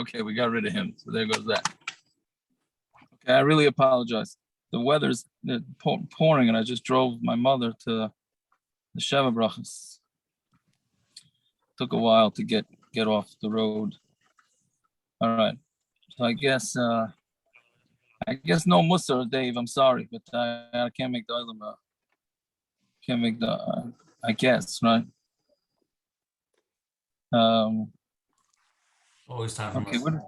Okay, we got rid of him. So there goes that. Okay, I really apologize. The weather's pouring, and I just drove my mother to the Sheva Brachas. Took a while to get off the road. All right. So I guess no Musar, Dave. I'm sorry, but I can't make the other. Can't make the. I guess, right? Always time for okay. Musar.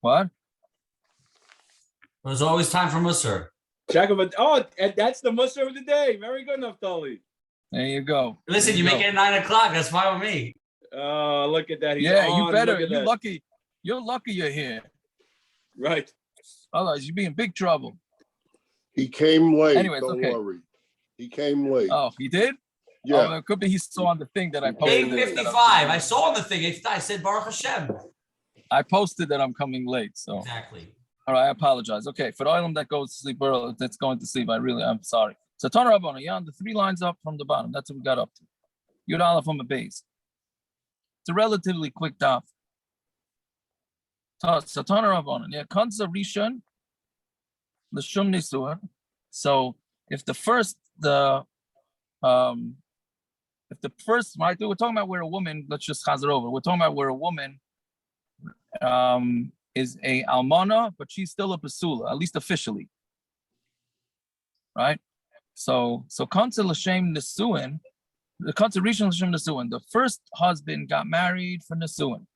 What? There's always time for Musar. And that's the Musar of the day. Very good, Naftali. There you go. Listen, you make it at 9 o'clock. That's fine with me. Oh, look at that. He's yeah, on. you better. You're lucky. You're lucky you're here. Right. Otherwise, you'd be in big trouble. He came late. Anyways, don't okay. worry. He came late. Oh, he did? Yeah. Oh, it could be he saw on the thing that I posted. 8:55. I saw on the thing. I said Baruch Hashem. I posted that I'm coming late. So Exactly. all right, I apologize. Okay, for the item that goes to sleep early, that's going to sleep, I'm sorry. So Tana Rabbana, yeah, the 3 lines up from the bottom. That's what we got up to. Yud Aleph from a base. It's a relatively quick daf. So Tana Rabbana, yeah, Kanza Rishon, L'Shum Nisur. So if the first, right, we're talking about where a woman, let's just chaz it over. We're talking about where a woman is a almana, but she's still a besula, at least officially. Right? So Kanza L'Shem Nisuin, the Kanza Rishon L'Shem Nisuin, the first husband got married for Nisuin.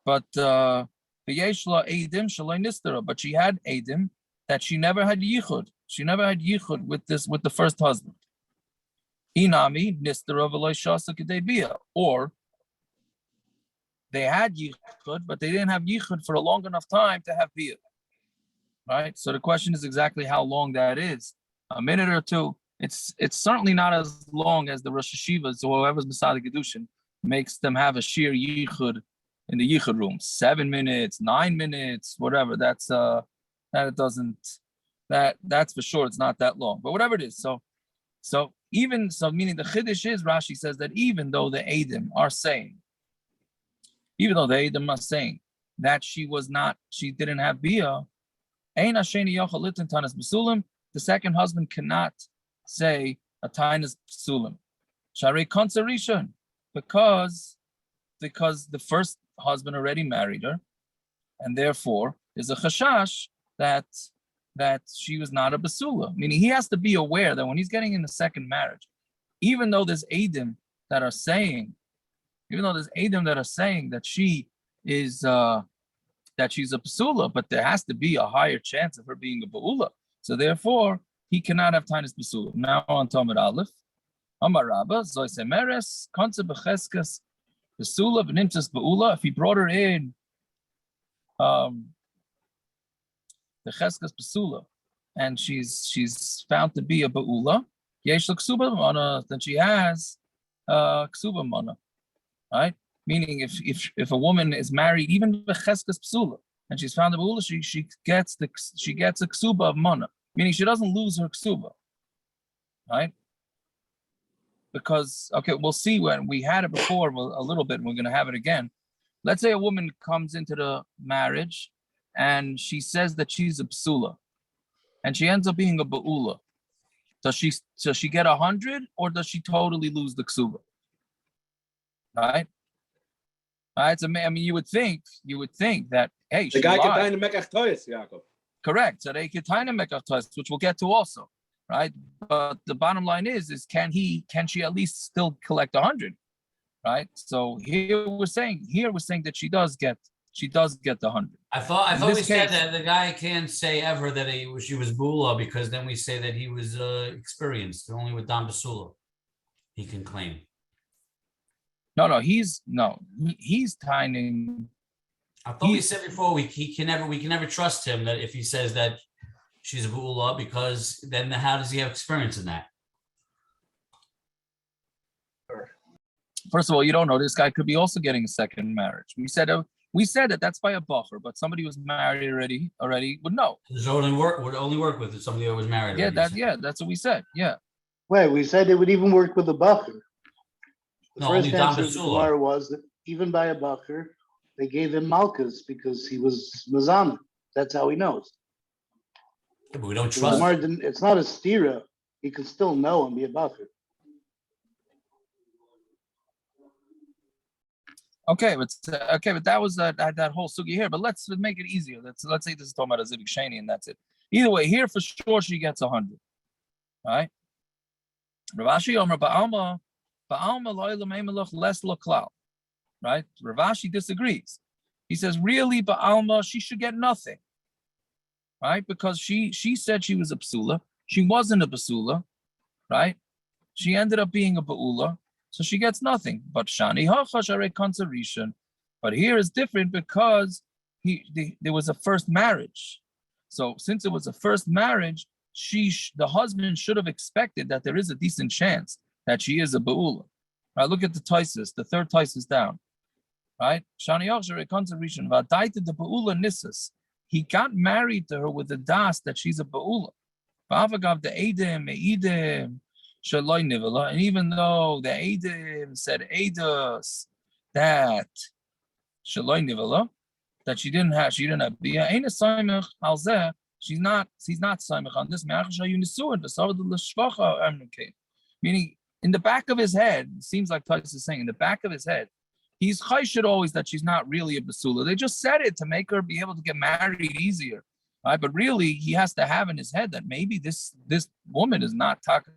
But V'yeshla Eidim Shaloi Nistera, but she had Eidim that she never had yichud. She never had yichud with the first husband. Inami Nistera V'loi Shasa K'dei Bia, or they had yichud, but they didn't have yichud for a long enough time to have bia. Right? So the question is exactly how long that is. A minute or two. It's certainly not as long as the Rosh Hashivas or whoever's Masada Kedushin makes them have a sheer yichud in the yichud room. 7 minutes, 9 minutes, whatever. That's for sure. It's not that long. But whatever it is. So meaning the Chiddush is, Rashi says that even though the Eidim are saying that she didn't have bia, the second husband cannot say a tainas besulim. Sharei kansa rishon, because the first husband already married her, and therefore there's a chashash that she was not a besula. Meaning he has to be aware that when he's getting in the second marriage, even though there's eidim that are saying that she is that she's a besula, but there has to be a higher chance of her being a beula. So therefore, he cannot have tainas besula. Now on Talmud Aleph, Amar Rabba, Zoyse Meres, Konse Becheskes, besula, V'nimtzes beula. If he brought her in, the Cheskes besula, and she's found to be a beula, Yesh kesuba mana, then she has kesuba mana, right? Meaning, if a woman is married, even the Cheskes besula, and she's found a beula, she gets a kesuba of mana. Meaning she doesn't lose her kesuba, right? Because, okay, we'll see when we had it before a little bit, and we're going to have it again. Let's say a woman comes into the marriage and she says that she's a besula, and she ends up being a beula. Does she get 100, or does she totally lose the kesuba? Right? Right. So I mean, you would think that, hey, the guy can tie the mekach toyes, Yaakov. Correct. So they can tie the mekach toyes, which we'll get to also, right? But the bottom line is can she at least still collect 100, right? So here we're saying that she does get the 100. I thought we said that the guy can't say ever that she was bula, because then we say that he was experienced. Only with dam besula he can claim. No, he's tying. I thought we said before we can never trust him that if he says that she's a bula, because then how does he have experience in that? First of all, you don't know. This guy could be also getting a second marriage. We said that that's by a buffer, but somebody who's married already would know. Would only work with somebody who was married. Yeah, that's what we said. Yeah. Wait, we said it would even work with a bacher. The No, only first Dam answer of the besula. Gemara was that even by a bacher, they gave him malchus because he was mazana. That's how he knows. Yeah, but we don't The trust. Gemara didn't, it's not a stira. He could still know and be a bacher. Okay, but that was that whole sugi here. But let's make it easier. Let's say this is talking about a zivik sheni, and that's it. Either way, here for sure she gets 100. Right? Ravashi Omer ba'alma lo'ilam emelach les l'klal. Right? Ravashi disagrees. He says, really, ba'alma, she should get nothing. Right? Because she said she was a besula. She wasn't a besula. Right? She ended up being a be'ula. So she gets nothing. But Shani Hachashare Conservation. But here is different because there was a first marriage. So since it was a first marriage, the husband should have expected that there is a decent chance that she is a be'ula. Right, look at the Taisis, the third Taisis down. Right? Shani Hachashare Conservation. Vadaita the be'ula nisas. He got married to her with the das that she's a be'ula. Vavagav the Eidim. And even though the Eidim said Eidos that Shaloi Nivela, that she didn't have Bia, Aina Saimach Alzeh, he's not Saimach on this, meaning in the back of his head, it seems like Titus is saying, in the back of his head, he's chayshid always that she's not really a besula. They just said it to make her be able to get married easier. Right? But really, he has to have in his head that maybe this woman is not talking.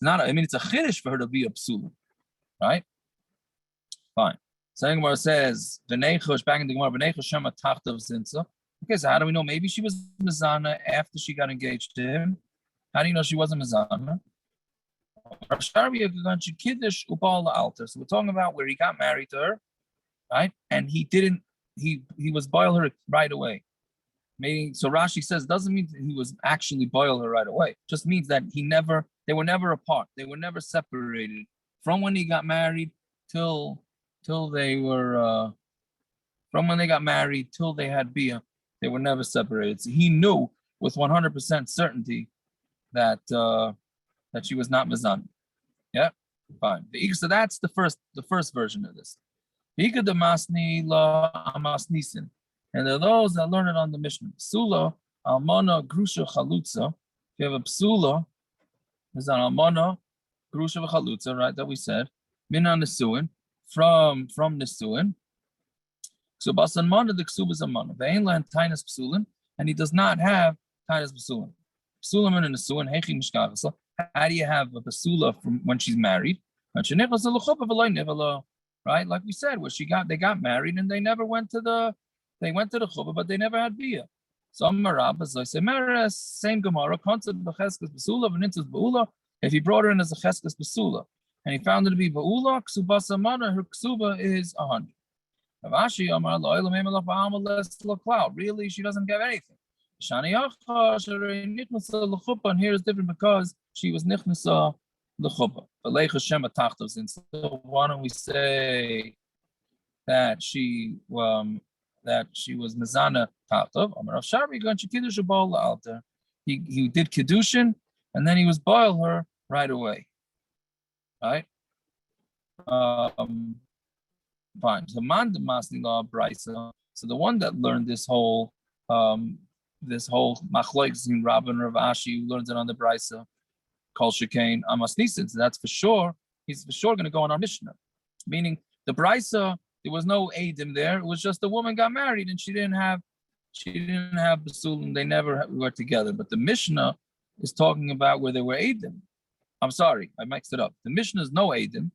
It's a chiddush for her to be a besula, right? Fine. So Gemara says, "V'neichush," back in the Gemara, "V'neichush shema tachtav zinsa." Okay, so how do we know? Maybe she was mizana after she got engaged to him. How do you know she wasn't mizana? So we're talking about where he got married to her, right? And he was boil her right away. Meaning, so Rashi says, doesn't mean that he was actually boil her right away. It just means that they were never apart. They were never separated from when he got married till they were, from when they got married till they had Bia. They were never separated. So he knew with 100% certainty that she was not mizan. Yeah, fine. So that's the first version of this. And there are those that learn it on the Mishna. Besula, almana, grusha, chalutza. If you have a besula, there's an almana, grusha, chalutza, right? That we said. Mina nesuin, from nesuin. So basan mana, the kesuba is a mana. Ve'en lan tainas besulim, and he does not have tainas besulim. Besulim and nesuin, hechi mishkavasa. How do you have a besula from when she's married? Right? Like we said, where they got married and they never went to the chuba, but they never had bia. So Amarab, as I say, same Gemara, concept of cheskes besula, v'nintzes beula. If he brought her in as a cheskes besula, and he found it to be beula, ksuba samana, her ksuba is 100. Really, she doesn't get anything. And here is different because she was nichnasa l'chuba. Why don't we say that she was mizana tachtov? He did kiddushin and then he was boil her right away. Right? Fine. So man masni law braysa. So the one that learned this whole machlokes in Rav and Rav Ashi, who learns it on the braysa, called shekain amasnisin. So that's for sure. He's for sure going to go on our Mishna. Meaning the braysa, there was no eidim there. It was just the woman got married and she didn't have besulim. They never were together. But the Mishna is talking about where there were eidim. I'm sorry, I mixed it up. The Mishna is no eidim.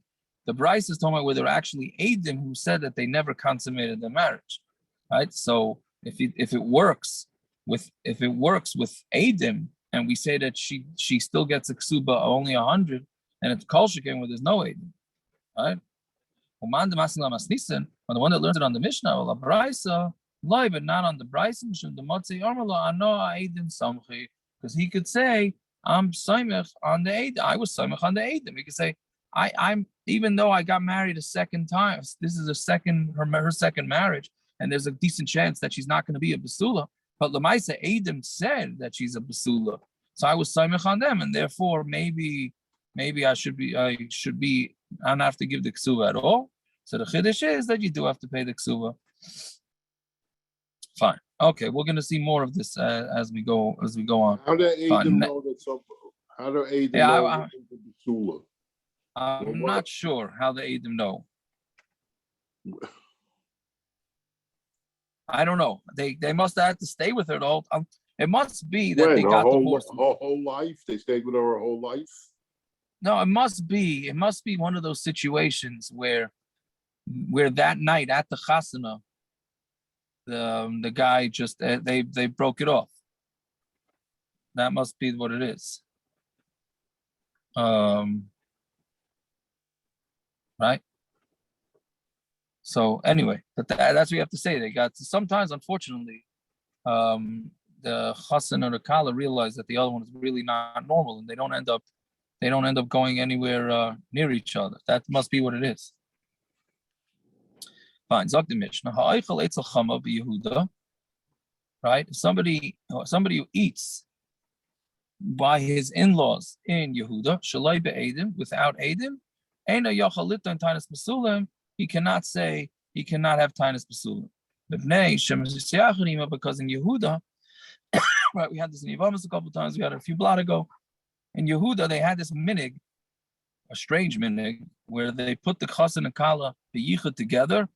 The braysa is talking about where there were actually eidim who said that they never consummated their marriage. Right? So if it works with eidim, and we say that she still gets a kesuba only 100, and it's kol shekain where there's no eidim, right? When the one that learns it on the Mishnah, well, braysa, but not on the braysa, because he could say, I'm saimach on the eidim. I was saimach on the eidim. He could say, I'm even though I got married a second time, this is her second marriage, and there's a decent chance that she's not going to be a besula. But Lamaisa Eidim said that she's a besula, so I was saimach on them, and therefore maybe maybe I don't have to give the kesuba at all. So the chiddush is that you do have to pay the kesuba. Fine. Okay, we're going to see more of this as we go on. How do Adam Fine. know that some? How do Adam Yeah, know that it's a besula? I'm not sure how the Adam know. I don't know. They must have had to stay with her the whole time. It must be that they got divorced. Her whole life. They stayed with her whole life. No, it must be one of those situations where that night at the chasana, the guy just they broke it off. That must be what it is. Right. So anyway, that's what you have to say. They got sometimes, unfortunately, the Chassan and Kallah realize that the other one is really not normal, and they don't end up going anywhere near each other. That must be what it is. Fine. Zok the Mishna. Ha'aychal etzel chama b'Yehudah. Right. Somebody who eats by his in-laws in Yehuda, shalai be'edim, without edim, eina yachal lita and tainus besulim. He cannot have tainus besulim. Because in Yehuda, right, we had this in Yevamis a couple of times. We had it a few blot ago. In Yehuda, they had this minig, a strange minig, where they put the Chassan and Kallah, the yichud together,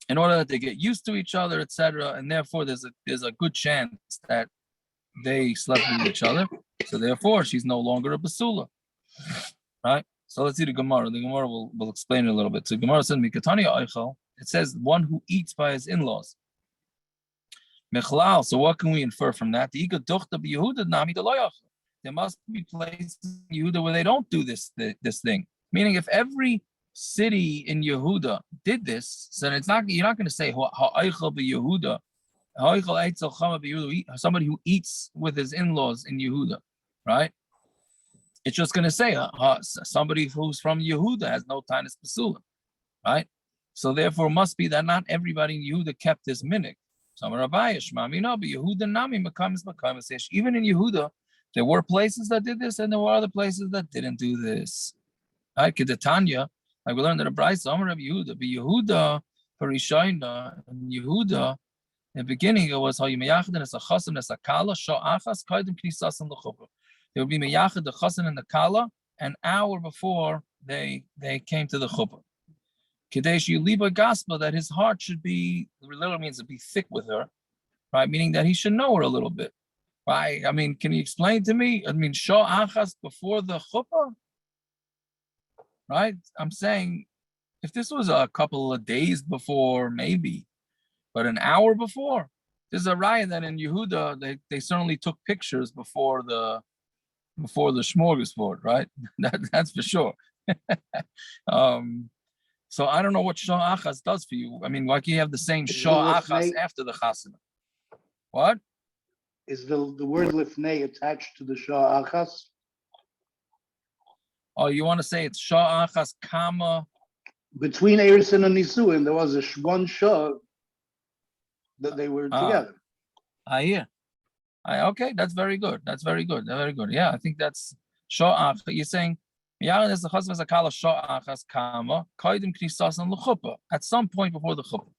in order that they get used to each other, etc. And therefore, there's a good chance that they slept with each other. So therefore, she's no longer a besula, right? So let's see the Gemara. The Gemara will explain it a little bit. So Gemara says, it says one who eats by his in-laws. So what can we infer from that? There must be places in Yehuda where they don't do this thing. Meaning, if every city in Yehuda did this, then you're not going to say Yehuda, somebody who eats with his in-laws in Yehuda, right? It's just going to say somebody who's from Yehuda has no tainus besulim, right? So therefore, it must be that not everybody in Yehuda kept this minig. Even in Yehuda, there were places that did this, and there were other places that didn't do this. Right? Kedetanya, like we learned in the braysa, Yehuda, Parishaina, and Yehuda. In the beginning, it was how you meyachad as a chassan as a kallah sha'achas kaidem knisas and l'chuppah. They would be meyachad the chassan and the kallah an hour before they came to the chuppah. Kadesh you liba gaspa, that his heart should be, literally means to be thick with her, right? Meaning that he should know her a little bit, right? I mean, can you explain to me? I mean, sha'achas before the chuppah, right? I'm saying if this was a couple of days before, maybe. But an hour before, there's a raya that in Yehuda they certainly took pictures before the smorgasbord, right? That's for sure. So I don't know what Shah Achas does for you. I mean, why can't you have the same Shah Achas after the Chasana? What? Is the word lifnei attached to the Shah Achas? Oh, you want to say it's Shah Achas Kama? Between Erison and Nisuin, there was one Shah that they were together. I hear. Okay, that's very good. That's very good. Very good. Yeah, I think that's Shah Achas. You're saying at some point before the chuppah.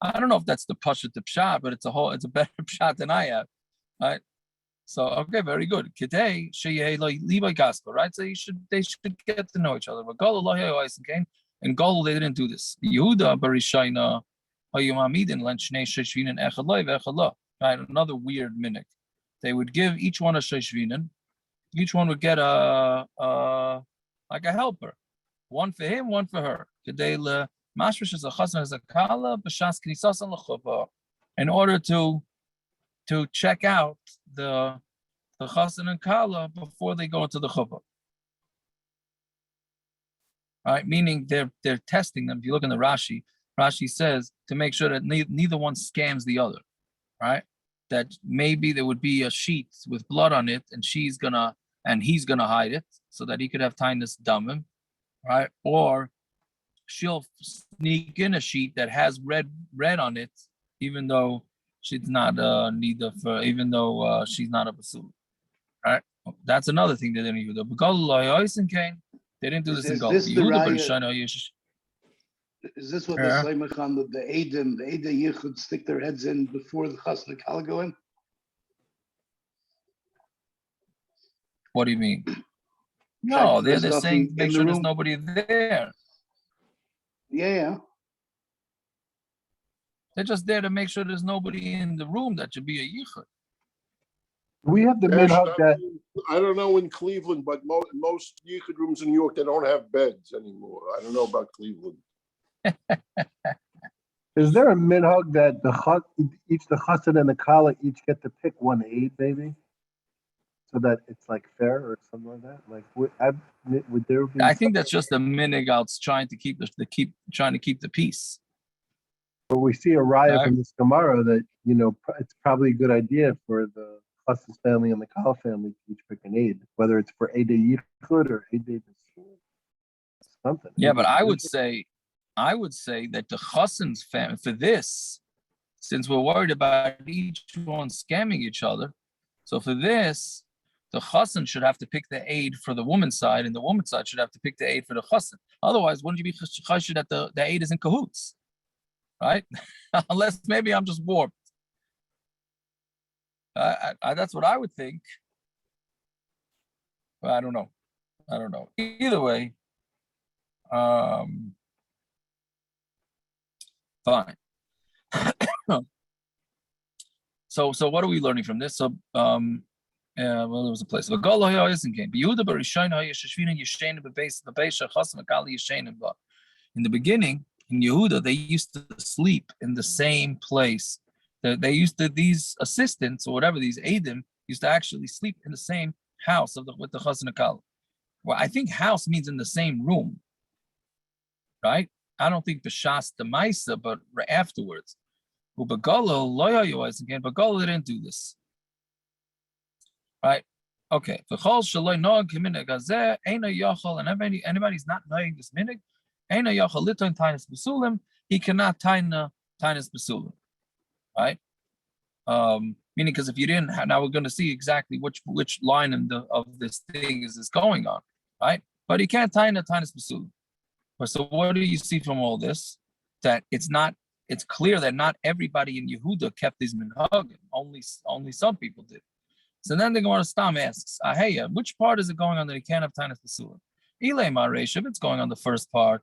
I don't know if that's the pashat the pshat, but it's a better pshat than I have, right? So okay, very good. Today, right? So they should get to know each other. But in Gol they didn't do this. Yehuda barishayna right? Another weird minute. They would give each one a sheshvinin. Each one would get like a helper, one for him, one for her. In order to check out the Chassan and Kallah before they go into the chuppah. Right, meaning they're testing them. If you look in the Rashi says to make sure that neither one scams the other. Right, that maybe there would be a sheet with blood on it, and he's gonna hide it so that he could have tainus damim, right? Or she'll sneak in a sheet that has red on it, even though she's not she's not a besulim, right? That's another thing they didn't do. They didn't do Is this in this the Yehuda. Is this what the Yeah. Saimach on the Eidim, the Eidei Yichud stick their heads in before the Chassan and Kallah go in? What do you mean? No, There's they're nothing saying in make the sure there's room. nobody there. Yeah. They're just there to make sure there's nobody in the room that should be a yichud. We have the Yes, minhag that I don't know in Cleveland, but most yichud rooms in New York, they don't have beds anymore. I don't know about Cleveland. is there a minhag that the Chassan and the Kallah each get to pick one aid, maybe, so that it's like fair or something like that? Like, would there be? I think that's just a minigouts trying to keep the peace. But we see a raya Right. from this Gemara that it's probably a good idea for the Chassan's family and the Kallah family to each pick an aid, whether it's for Eidei Yichud or Eidei Besula, something. Yeah, but I would say that the Chassan's family for this, since we're worried about each one scamming each other, so for this, the Chassan should have to pick the aid for the woman's side, and the woman's side should have to pick the aid for the Chassan. Otherwise, wouldn't you be chashish that the aid is in cahoots, right? Unless maybe I'm just warped. That's what I would think. But I don't know. Either way, fine. So what are we learning from this? So well, there was a place. In the beginning, in Yehuda, they used to sleep in the same place. These assistants or whatever, these Eidim, used to actually sleep in the same house with the Chassan and Kallah. Well, I think house means in the same room, right? I don't think b'shas the ma'isa, but afterwards. Begala didn't do this, right? Okay. And anybody's not knowing this minig, he cannot taina tainas besulim, right? Meaning, because if you didn't have, now we're going to see exactly which line of this thing is going on, right? But he can't taina tainas besulim. So what do you see from all this? That it's clear that not everybody in Yehuda kept these minhagim. Only some people did. So then the Gemara Stam asks, Aheya, which part is it going on that he can't have tainas besulim? Ilay Maresh, if it's going on the first part,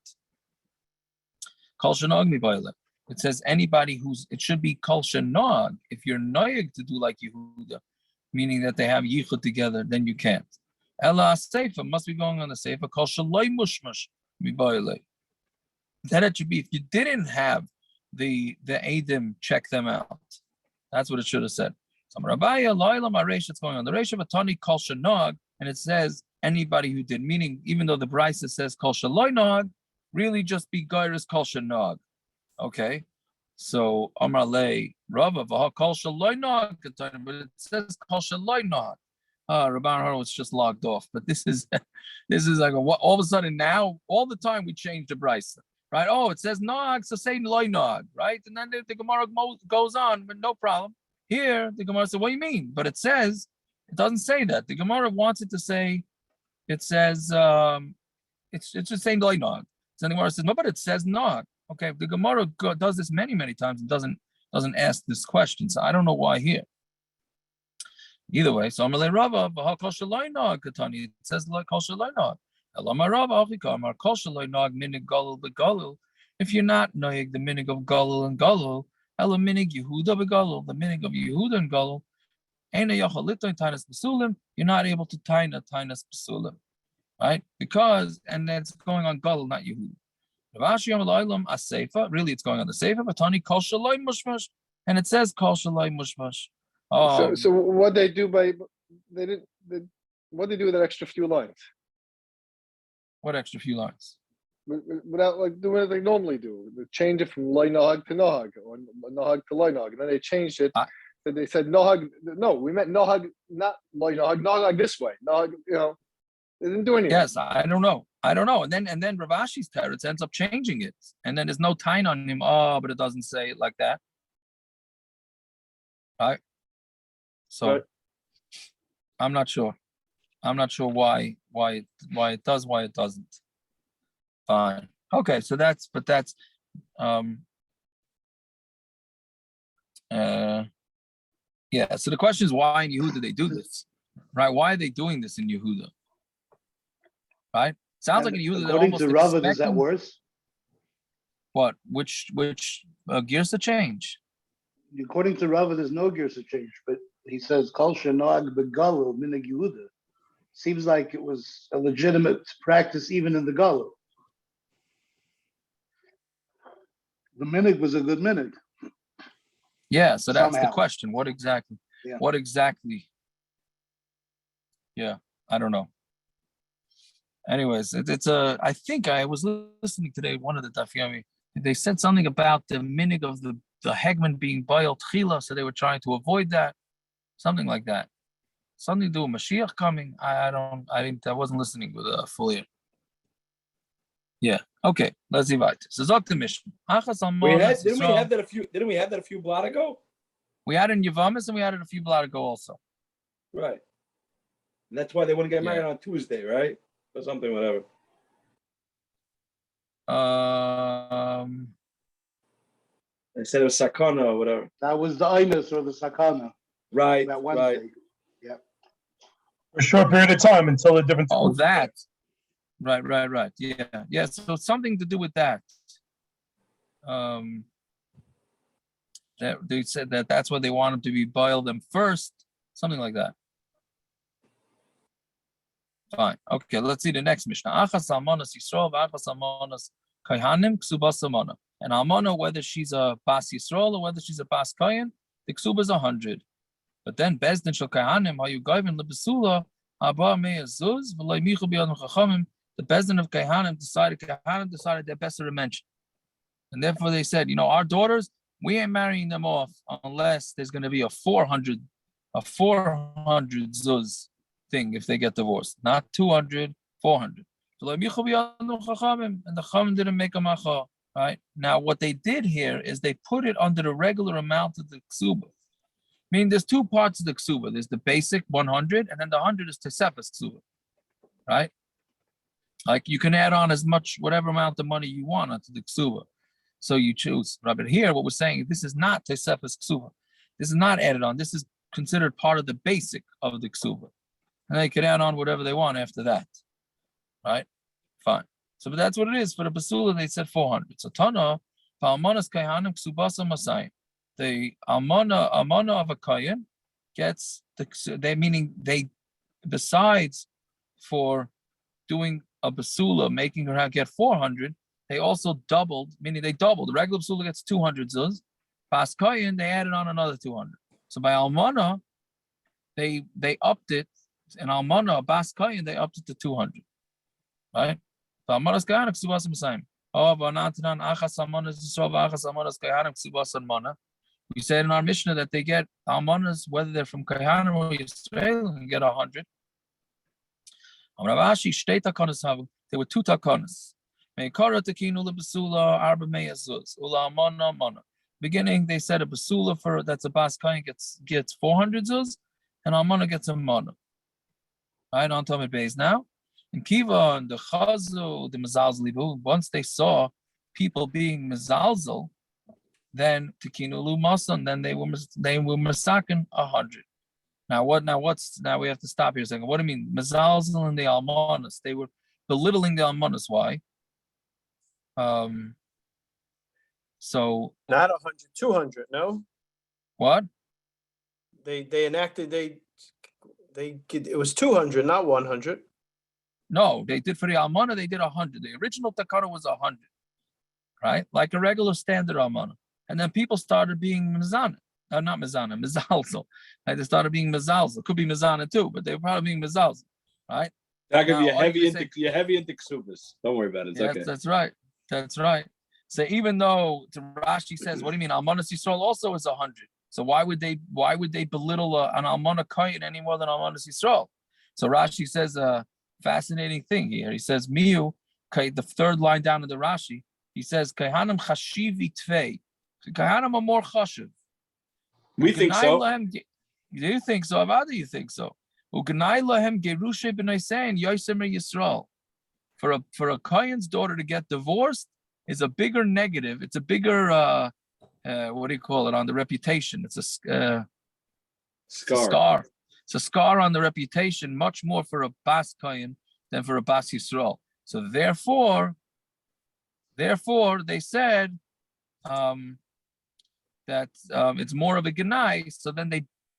Kol Shanag Mibayla. It says anybody it should be Kol Shanag. If you're noyeg to do like Yehuda, meaning that they have yichud together, then you can't. Ella Seifa must be going on the Seifa, Kol Shaloi Mushmash Mibayla. Then it should be, if you didn't have the Eidim, check them out. That's what it should have said. So Rabaya, Loila Maresh, it's going on the Resh of Atani Kol Shanag, and it says anybody who did, meaning even though the braysa says Kol Shaloi Nog, really just be giyores Kol Shanag. Okay, so Amar Le Rava Kol Shaloi Nog, but it says Kol Shaloi Nog. Rabban Horowitz just logged off, but this is like all of a sudden now all the time we change the braysa, right? Oh, it says Nog, so say Loi Nog, right? And then the Gemara goes on, but no problem. Here the Gemara said, "What do you mean?" But it doesn't say that. The Gemara wants it to say, it says it's just saying Loi Nog. So the Gemara says, "No, but it says Nog." Okay, the Gemara does this many times and doesn't ask this question. So I don't know why here. Either way, so Amalei Rava, Kol Shaloi Nog, Katani, it says Kol Shaloi Nog. Elama Rava, Achikamar, Kol Shaloi Nog, Minig Galul Begalul. If you're not knowing the minig of Galul and Galul, Ela Minig Yehuda Begalul, the minig of Yehuda and Galul, Eina Yachal Litoin Tainas Besulim, you're not able to taina Tainas Besulim, right? Because, and that's going on Galul, not Yehuda. Ravashi Amalaylam Aseifa, really it's going on the Seifa, Batani Kol Shaloi Mushmash, and it says Kol Shaloi Mushmash. So what they do what they do with that extra few lines? What extra few lines? Without like doing what they normally do, they change it from loy nahag to nahag or nahag to loy nahag, and then they changed it. And they said nahag. No, we meant nahag, not loy nahag. Nahag this way. Nahag, they didn't do anything. Yes, I don't know. And then Ravashi's teretz ends up changing it, and then there's no time on him. Oh, but it doesn't say it like that, right? So Right. I'm not sure. I'm not sure why it does, why it doesn't. Fine. Okay, so that's yeah. So the question is, why in Yehuda they do this, right? Why are they doing this in Yehuda? Right? Sounds like in Yehuda they're According almost to Rava, is that expecting- worse? What? Which girsa change? According to Rava, there's no girsa change, but he says kol shenoag begalul minig Yehuda. Seems like it was a legitimate practice even in the galul. The minig was a good minig. Yeah. So that's the Somehow. question. What exactly? Yeah. What exactly? Yeah, I don't know. Anyways, it's a. I think I was listening today. One of the Daf Yomi, they said something about the minig of the hegman being bayal tchila, so they were trying to avoid that. Something like that. Something to do with Mashiach coming. I wasn't listening with a full ear. Yeah. Okay. Let's divide. So Zok the Mishna. Didn't we have that a few blot ago? We had it in Yavamis and we had it a few blot ago also. Right. And that's why they wouldn't get Yeah. married on Tuesday, right? Or something, whatever. Instead of sakana or whatever. That was the Inus or the Sakana. Right. That Right. Wednesday. Yeah. For a short period of time until a different. Oh, that. Right. Yeah. So something to do with that. That they said that's why they wanted to be boiled them first. Something like that. Fine. Okay, let's see the next Mishnah. Achas almanas Yisrael, v'achas almanas kohanim, kesuba samana. And almana, whether she's a bas Yisrael or whether she's a bas kohen, the kesuba is 100. But then bezdin shel kohanim, hayu gavin lebesula, haba mei zuz, v'loy michu b'yadam chachamim. The bezdin of kohanim decided they're best to mention, and therefore they said, our daughters, we ain't marrying them off unless there's going to be a 400 zuz thing if they get divorced, not 200, 400. And the Chacham didn't make a macha. Right now, what they did here is they put it under the regular amount of the kesuba. I mean, there's two parts of the kesuba. There's the basic 100, and then the 100 is tesefes kesuba. Right? Like you can add on as much, whatever amount of money you want onto the kesuba. So you choose. But here, what we're saying, this is not tesefes kesuba. This is not added on. This is considered part of the basic of the kesuba. And they can add on whatever they want after that. Right? Fine. So but that's what it is. For the besula, they said 400. So Tana, almanas kohanim ksubasa masai. The almana of a kohen gets they besides for doing a besula, making her get 400, they also doubled, meaning they doubled. The regular besula gets 200 zuz. Bas kohen, they added on another 200. So by almana, they upped it. And almana, bas kohen, they upped it to 200. Right? We said in our Mishna that they get almanas, whether they're from kohanim or Yisrael, and get 100. There were two takanas. Beginning, they said a besula that's a bas kohen gets 400 zuz, and almana gets a mana. Right on Talmud beis now. And Kiva and the Chazu, the Mezalzel, once they saw people being Mezalzel, then Tikinulu Masan, then they were Masakin 100. Now we have to stop here a second. What do you mean? Mezalzel and the Almanas, they were belittling the Almanas. Why? So not 100, 200, no? What? They enacted it was 200, not 100. No, they did for the almana. They did 100. The original takana was 100, right? Like a regular standard almana. And then people started being mizana, not mizana, mizalzel. Right? They started being mizalzel. Could be mizana too, but they were probably being mizalzel, right? That could be heavy into kesubas. Don't worry about it. It's okay. That's right. That's right. So even though Rashi says, what do you mean? Almanas Yisrael also is 100. So why would they belittle an almana kohen any more than almanas Yisrael? So Rashi says fascinating thing here. He says, Miu, the third line down in the Rashi, he says, Kohanim chashivi tvei. Kohanim are more chashiv. We think so. Do you think so? How do you think so? Ugnai lahem gerushe b'naisein yosemer Yisrael. For a kohen's daughter to get divorced is a bigger negative. It's a bigger what do you call it, on the reputation? It's a scar. It's a scar on the reputation, much more for a bas kohen than for a bas Yisrael. So therefore, they said that it's more of a genai. So then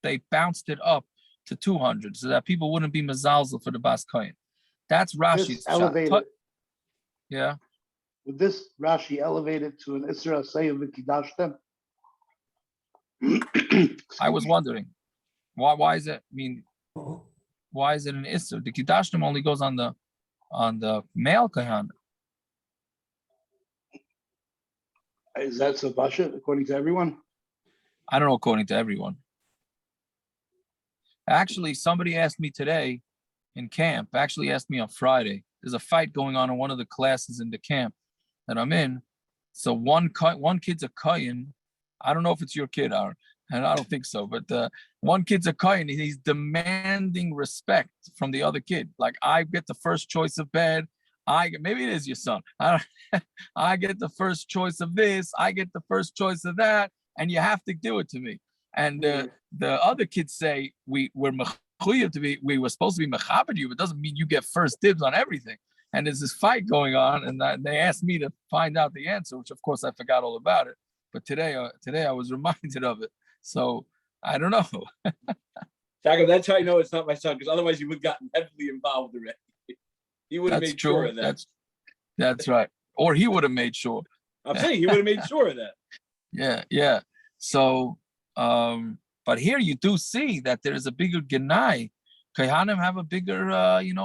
they bounced it up to 200, so that people wouldn't be mezalzel for the bas kohen. That's Rashi's elevated. Yeah. Would this Rashi elevate it to an Isra say of Vikidashtem? I was wondering, why is it? I mean, why is it an Isra? The Kidashtim only goes on the male kohen. Is that so Basha, according to everyone? I don't know according to everyone. Actually, somebody asked me today in camp, actually asked me on Friday. There's a fight going on in one of the classes in the camp that I'm in. So one kid's a kohen. I don't know if it's your kid, Aaron, and I don't think so, but one kid's a kohen. He's demanding respect from the other kid. Like, I get the first choice of bed. Maybe it is your son. I get the first choice of this. I get the first choice of that, and you have to do it to me. And the other kids say we were supposed to be mechabed you, but it doesn't mean you get first dibs on everything. And there's this fight going on, and they asked me to find out the answer, which of course I forgot all about it. But today I was reminded of it. So I don't know. Jacob, that's how I know it's not my son, because otherwise you would have gotten heavily involved already. He would have made sure of that. That's right. Or he would have made sure. I'm saying he would have made sure of that. Yeah. So, but here you do see that there is a bigger genai. Kohanim have a bigger,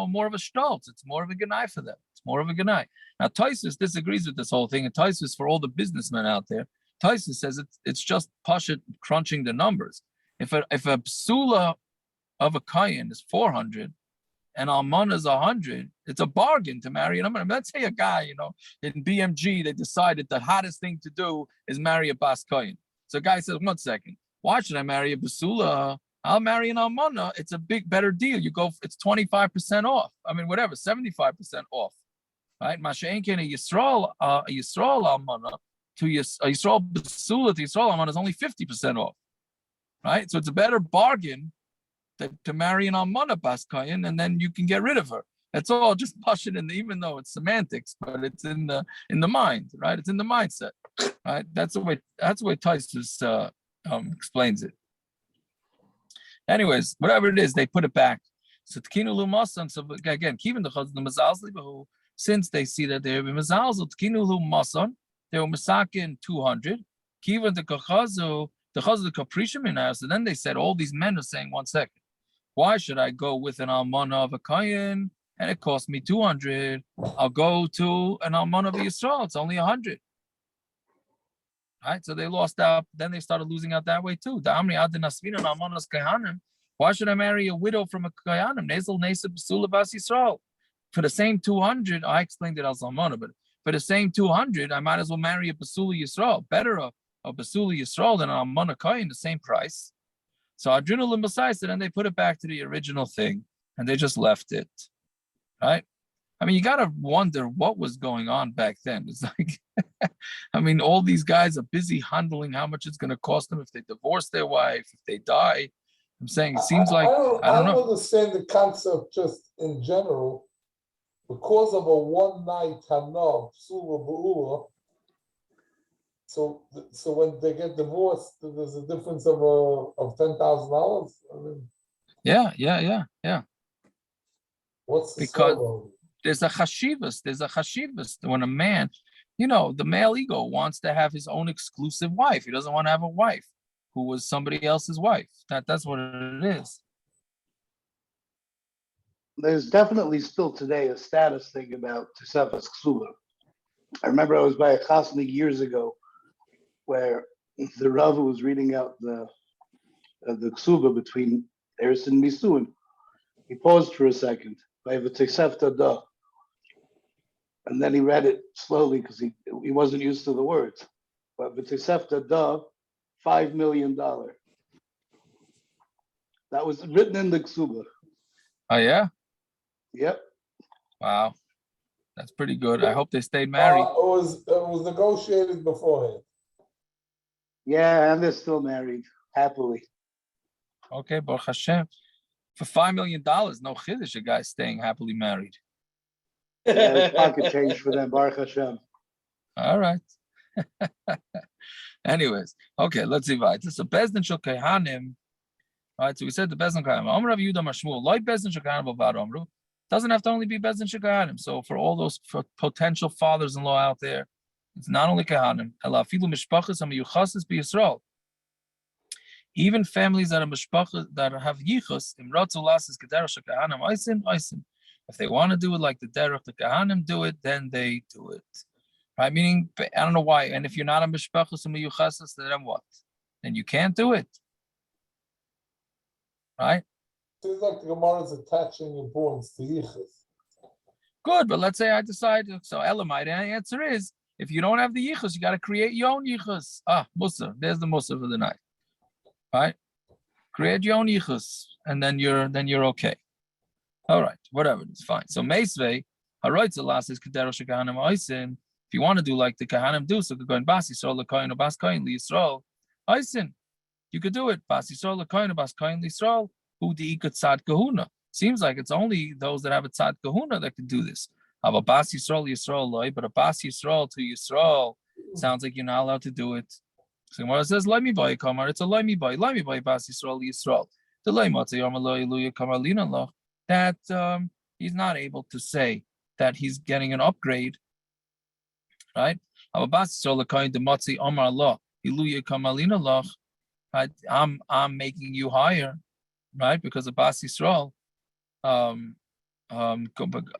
more of a stolz. It's more of a genai for them. It's more of a genai. Now, Tosfos disagrees with this whole thing. And Tosfos, for all the businessmen out there, Tosfos says it's just pashut crunching the numbers. If a besula of a kohen is 400 and almana is 100, it's a bargain to marry an almana. Let's say a guy, in BMG, they decided the hottest thing to do is marry a bas kohen. So a guy says, 1 second, why should I marry a besula? I'll marry an almana. It's a better deal. It's 25% off. I mean, whatever, 75% off, right? Masha'enken a Yisrael almana to a Yisrael besula to Yisrael almana is only 50% off, right? So it's a better bargain to marry an almana bas kohen, and then you can get rid of her. That's all just push it in, even though it's semantics, but it's in the mind, right? It's in the mindset, right? That's the way Tosfos explains it. Anyways, whatever it is, they put it back. So tkinu lu masan. So again, even the chazal since they see that they have been mazalzel, tkinu lu masan, they were masakin 200. Kivan the chazal the capricium in house. So then they said, all these men are saying, 1 second, why should I go with an almana of a kohen and it cost me 200? I'll go to an almana of Yisrael. It's only 100. Right, so they lost out. Then they started losing out that way too. Why should I marry a widow from a kohanim? For the same 200, I explained it as almana, but for the same 200, I might as well marry a besula Yisrael. Better a besula Yisrael than an almana kohen, the same price. So adrenal and besais, and then they put it back to the original thing, and they just left it. Right? I mean, you got to wonder what was going on back then. It's like, I mean, all these guys are busy handling how much it's going to cost them if they divorce their wife, if they die. I'm saying it seems like, I don't know. understand the concept just in general. Because of a one-night hana, besula be'ula, so when they get divorced, there's a difference of $10,000. I mean, yeah. What's the because story? There's a chashivas. When a man, the male ego wants to have his own exclusive wife. He doesn't want to have a wife who was somebody else's wife. That's what it is. There's definitely still today a status thing about Tosefes kesuba. I remember I was by a chassan years ago where the Rav was reading out the kesuba between Eris and Nisuin. He paused for a second. I have a Tosefta da. And then he read it slowly because he wasn't used to the words. But V'tosefta da, $5 million. That was written in the kesuba. Oh yeah. Yep. Wow, that's pretty good. I hope they stayed married. It was negotiated beforehand. Yeah, and they're still married happily. Okay, Baruch Hashem. For $5 million, no chiddush, a guy staying happily married. Yeah, it's pocket change for them, Baruch Hashem. All right. Anyways, okay, let's see. So bezdin shel kohanim. All right, so we said the bezdin kohanim. Amar Rav Yehudah Mashmuel, like bezdin shel kohanim bavad amru. Doesn't have to only be bezdin shel kohanim. So for all those potential fathers-in-law out there, it's not only kohanim. Ela afilu mishpachas hamiyuchasis b'Yisrael. Even families that are mishpachas that have yichus imratzu lasses kederach shel kohanim oisin. If they want to do it like the derech the kohanim do it, then they do it. Right? Meaning, I don't know why. And if you're not a mishpachas hamiyuchasis, then what? Then you can't do it. Right? Seems like the Gemara is attaching importance to yichus. Good, but let's say I decide, so Elamite, and the answer is, if you don't have the yichus, you got to create your own yichus. Musa, there's the Musa for the night. Right? Create your own yichus, and then you're okay. All right, whatever, it's fine. So Meisvei, Haroitza Las is Kederach Shekahanim Oisin. If you want to do like the Kahanim do, so go in Bas Yisrael L'Koyin or Bas Koyin L'Yisrael, Oisin. You could do it. Bas Yisrael L'Koyin or Bas Koyin L'Yisrael. Who the Ikat Tzad Kahuna. Seems like it's only those that have a Tzad Kahuna that can do this. Have a Bas Yisrael Yisrael Loi, but a Bas Yisrael to Yisrael sounds like you're not allowed to do it. So Gemara says, Loi mi boy kamar. It's a Loi mi boy Bas Yisrael Yisrael. The Loi Matzah Yom Loi Luya Kamar Lina Loch. That he's not able to say that he's getting an upgrade. Right? Have a Bas Yisrael L'Koyin the Matzah Omar Loch. Iluya Kamar Lina Loch. I'm making you higher. Right, because the Bas Yisrael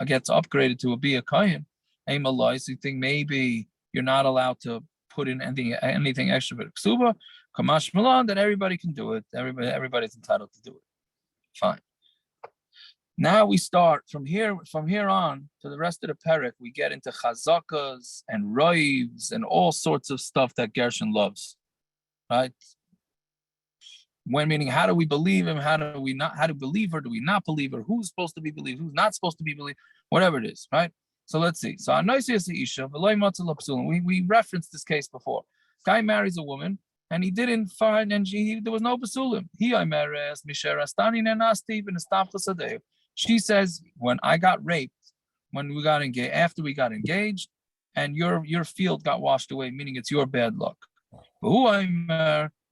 gets upgraded to be a kohen. Aim Allah, so you think maybe you're not allowed to put in anything extra for kesuba. Kamash Milan, that everybody can do it. Everybody's entitled to do it. Fine. Now we start from here on to the rest of the perek. We get into chazakas and roivs and all sorts of stuff that Gershon loves. Right. When meaning, how do we believe him? How do we believe her? Do we not believe her? Who's supposed to be believed? Who's not supposed to be believed? Whatever it is, right? So let's see. So we referenced this case before. Guy marries a woman and he didn't find, and there was no besulim. She says, when I got raped, when we got engaged, after we got engaged, and your field got washed away, meaning it's your bad luck.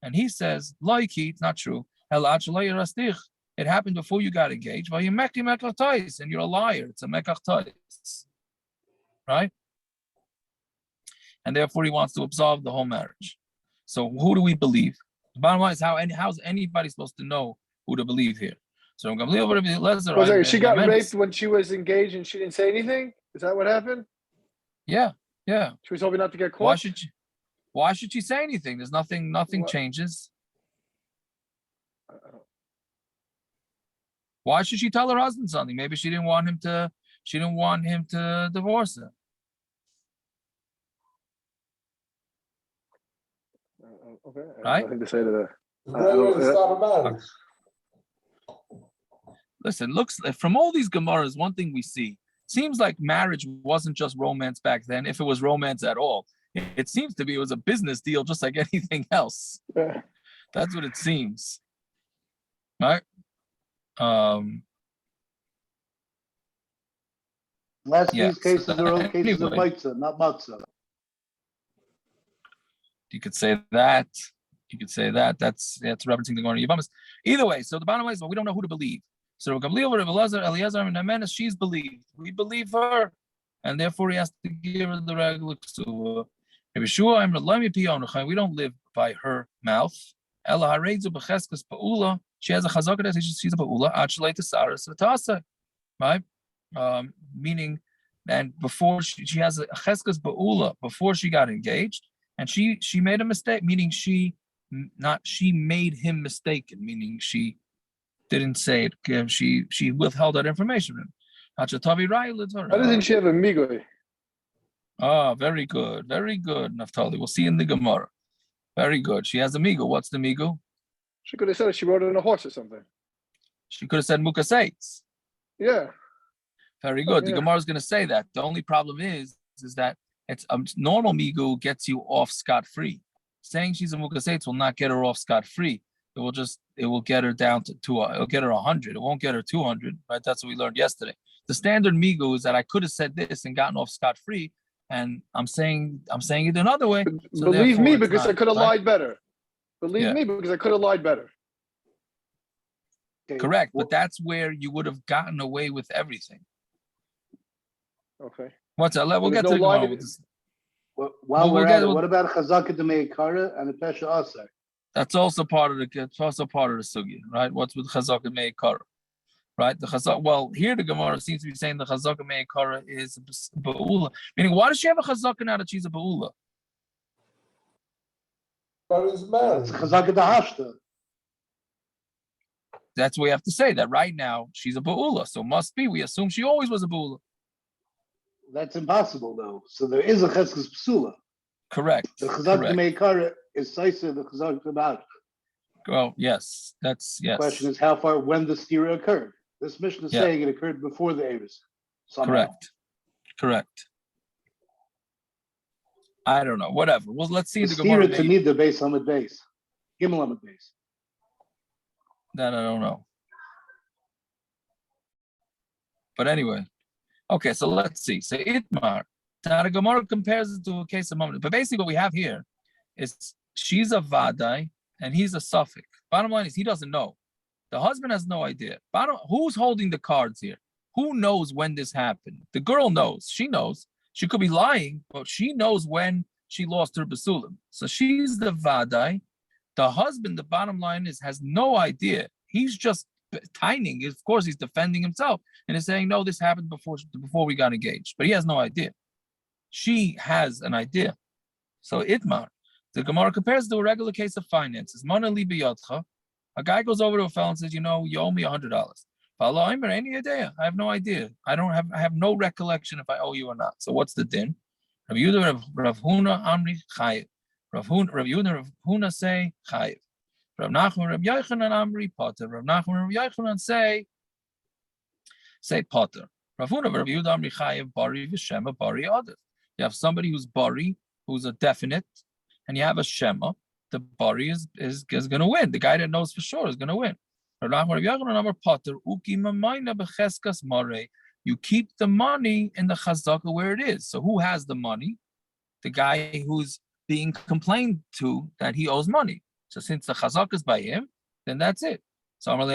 And he says, Laiki, it's not true. It happened before you got engaged. And you're a liar. It's a mekach. Right? And therefore he wants to absolve the whole marriage. So who do we believe? The bottom line is how's anybody supposed to know who to believe here? So she got raped when she was engaged and she didn't say anything? Is that what happened? Yeah. She was hoping not to get caught? Why should she say anything? There's nothing changes. Why should she tell her husband something? Maybe she didn't want him to divorce her. Okay. Right? Nothing to say to that. The great way to start a marriage. Listen, looks from all these Gemaras, one thing we see, seems like marriage wasn't just romance back then, if it was romance at all. It seems to be it was a business deal just like anything else. Yeah. That's what it seems. Right? These cases are all cases of braysa, not matzah. You could say that. That's referencing the Gemara Yavamas. Either way, so the bottom line is, well, we don't know who to believe. So Eliezer, she's believed. We believe her, and therefore he has to give her the regular kesuba. We don't live by her mouth. She has a chazaka that she's a beula. Right? Meaning, and before she has a cheskas beula before she got engaged, and she made a mistake. Meaning she made him mistaken. Meaning she didn't say it. She withheld that information. Why doesn't she have a migoi? Oh, very good, Naftali. We'll see in the Gemara. Very good. She has a migo. What's the migo? She could have said she rode on a horse or something. She could have said mukaseitz. Yeah. Very good. The Yeah. Gemara is going to say that. The only problem is that it's normal migu gets you off scot-free. Saying she's a mukaseitz will not get her off scot-free. It will get her down to it'll get her 100. It won't get her 200, right? That's what we learned yesterday. The standard migu is that I could have said this and gotten off scot-free, and I'm saying it another way. So Believe me, therefore it's because I not, could have right? lied better. Believe Yeah. me, because I could have lied better. Okay, Correct, well, but that's where you would have gotten away with everything. Okay. What's that? We'll There's get no to the Gemara. lie- We'll just- while we'll we're get- at it, we'll- what about chazaka de meikara and the pesha asar? That's also part of the sugya, right? What's with chazaka meikara, right? The chazaka. Well, here the Gemara seems to be saying the chazaka meikara is beula. Meaning, why does she have a chazaka now that she's a beula? But he's married. It's chazaka de hashta. That's what we have to say. That right now she's a beula, so must be. We assume she always was a beula. That's impossible though. So there is a cheskes besula. Correct. The chazaka de Correct. meikara is saisa the chazaka de hashta. Well, yes, that's yes. The question is how far when the stira occurred. This Mishna is Yeah. saying it occurred before the Eris. Correct. I don't know. Whatever. Well, let's see The the Gemara. stira to need the base on the base. Gimel on the base. That I don't know. But anyway, okay. So let's see. So Itmar. Now the Gemara compares it to a case of moment. But basically, what we have here is she's a vadai and he's a suffix. Bottom line is he doesn't know. The husband has no idea. Who's holding the cards here? Who knows when this happened? The girl knows. She knows. She could be lying, but she knows when she lost her besulim. So she's the vadai. The husband, the bottom line is, has no idea. He's just tining. Of course, he's defending himself and is saying, no, this happened before we got engaged. But he has no idea. She has an idea. So Itmar, the Gemara compares to a regular case of finances. Mana li biyadcha. A guy goes over to a fellow and says, you owe me $100. Any idea? I have no idea. I have no recollection if I owe you or not. So what's the din? Rav Yehudah, Rav Huna, Amri, Chayiv. Rav Yehudah, Rav Huna say Chayiv. Rav Nachman, Rav Yochanan, Amri, Potter. Rav Nachman, Rav Yochanan say Potter. Rav Huna, Rav Yehudah, Amri, Chayiv, Bari, V'Shema, Bari, Adif. You have somebody who's Bari, who's a definite, and you have a Shema. The Bari is going to win. The guy that knows for sure is going to win. You keep the money in the chazaka where it is. So who has the money? The guy who's being complained to that he owes money. So since the chazaka is by him, then that's it. So this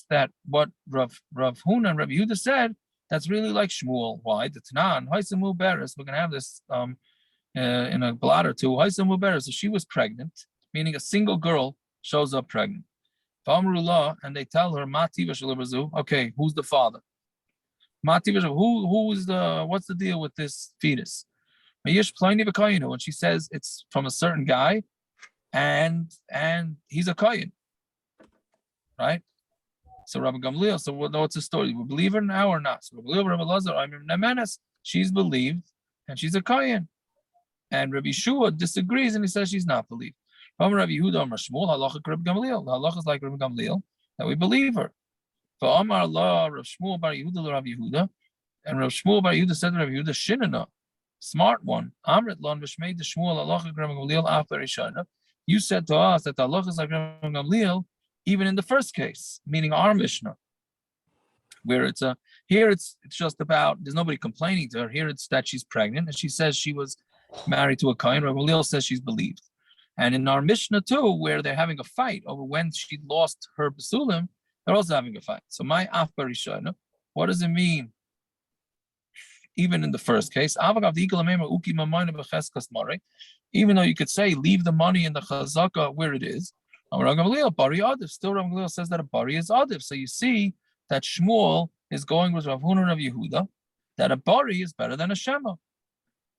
that what Rav Huna and Rav Yehuda said, that's really like Shmuel. Why? The Tanan, Haisamu Beres, we're going to have this in a blot or two. Haisamu Beres, so she was pregnant, meaning a single girl shows up pregnant. And they tell her, okay, who's the father? Who's what's the deal with this fetus? And she says it's from a certain guy, and he's a kohen, right? So Rabbi Gamliel, so what's the story? We believe her now or not? So Rabbi Lazar, she's believed, and she's a kohen. And Rabbi Shua disagrees, and he says she's not believed. Rabbi Yehuda, Shmuel, halacha Rabbi Gamliel. Halacha is like Rabbi Gamliel, that we believe her. For Amar Allah, Rabbi Shmuel bar Yehuda, Rabbi Yehuda, and Rabbi Shmuel bar Yehuda said to Rabbi Yehuda, Shinana, smart one. Amrit lon v'shmeid the Shmuel halacha Rabbi Gamliel after Rishana. You said to us that the halacha is like Rabbi Gamliel, even in the first case, meaning our Mishna, where here it's just about, there's nobody complaining to her. Here it's that she's pregnant, and she says she was married to a kohen. Rabbi Gamliel says she's believed. And in our Mishna too, where they're having a fight over when she lost her besulim, they're also having a fight. So my afbar Rishana, what does it mean? Even in the first case, even though you could say leave the money in the chazaka where it is, still Rabbi Gamliel says that a bari is adif. So you see that Shmuel is going with Rav Huna and Rav Yehuda, that a bari is better than a shema.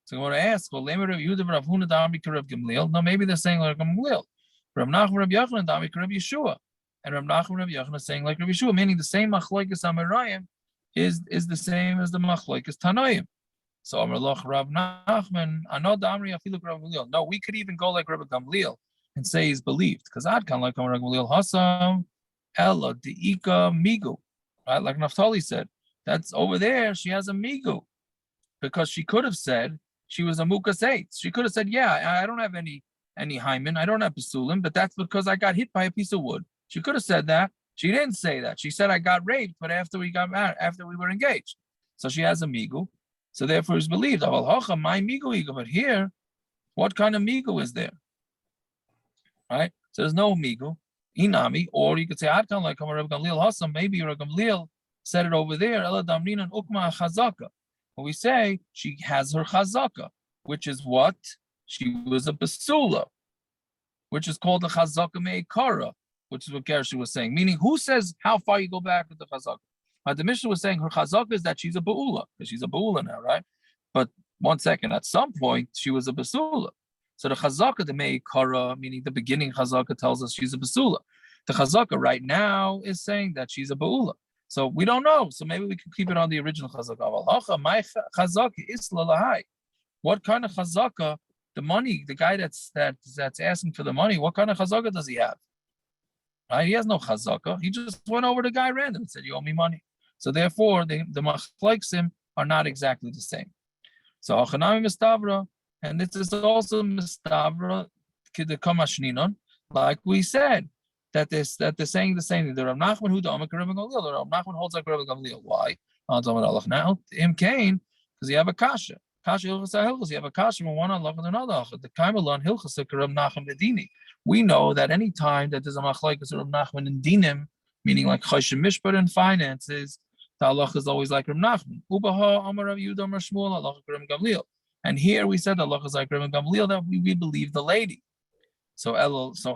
So I want to ask, well, Rav Yehuda, Rav Huna, Rav Gamliel. No, maybe they're saying like Gamliel. Rav Nachman, Rav Yochanan, Rav Yeshua, and Rav Nachman, Rav Yochanan saying like Rav Yeshua, meaning the same machlokes amarayim is the same as the machlokes tanoim. So Amarloch Rav Nachman, Anod Amri Afiluk Rav Gamliel. No, we could even go like Rav Gamliel and say he's believed, because I'd kind of like Rav Gamliel Hasam Ella the Ika Migu, right? Like Naphtali said, that's over there. She has a Migu because she could have said she was a Mukas 8. She could have said, yeah, I don't have any hymen, I don't have besulim, but that's because I got hit by a piece of wood. She could have said that. She didn't say that. She said I got raped, but after we got married, after we were engaged. So she has a migu. So therefore it's believed. My migu. But here, what kind of migu is there? Right? So there's no migu. Inami, or you could say Adkan like Rabbi Gamliel Hassam, maybe Rabbi Gamliel said it over there, Ela Damrin and Ukma Chazaka. But we say she has her chazaka, which is what? She was a besula, which is called the chazaka me'ikara, which is what Gershi was saying. Meaning, who says how far you go back with the chazaka? The Mishna was saying her chazaka is that she's a beula, because she's a beula now, right? But one second, at some point, she was a besula. So the chazaka, the me'ikara, meaning the beginning chazaka tells us she's a besula. The chazaka right now is saying that she's a beula. So we don't know. So maybe we can keep it on the original chazaka. My chazaka is lalahai. What kind of chazaka? The money, the guy that's asking for the money, what kind of chazaka does he have? Right? He has no chazaka. He just went over the guy random and said, "You owe me money." So therefore, the machleksim are not exactly the same. So hachanami mistavra, and this is also mistavra kidekam ashninon, like we said, that they're saying the same thing. The Rav Nachman Yehuda Amar Rav Gamliel. The Rav Nachman holds like Rav Gamliel. Why? Now him came because you have a kasha. Kasha hilchas hilchas. You have a kasha from one halacha and another halacha. The kaimelon hilchas Rav Nachman Medini. We know that any time that there's a machlekes Rav Nachman and dinim, meaning like chayshim mishpat and finances, the halacha is always like Rav Nachman. Ubaha Amar Rav Yehuda Amar Shmuel halacha Rav Gamliel. And here we said the halacha is like Rav Gamliel that we believe the lady. So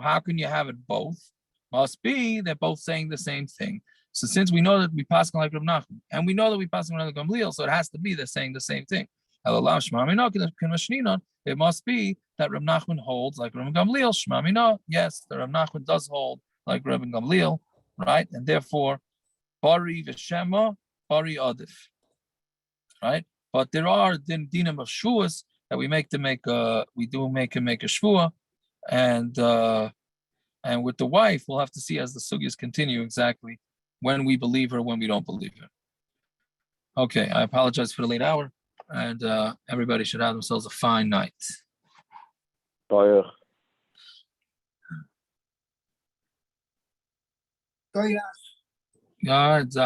how can you have it both? Must be they're both saying the same thing. So since we know that we pass like Rav Nachman, and we know that we pass like Gamliel, so it has to be they're saying the same thing. It must be that Rav Nachman holds like Rav Gamliel. Shmamina, yes, the Rav Nachman does hold like Rav Gamliel, right? And therefore, Bari v'Shema, Bari Adif, right? But there are dinim of shuas that we make him make a shvua, and with the wife, we'll have to see as the sugyas continue exactly when we believe her, when we don't believe her. Okay, I apologize for the late hour, and everybody should have themselves a fine night. Bye. God,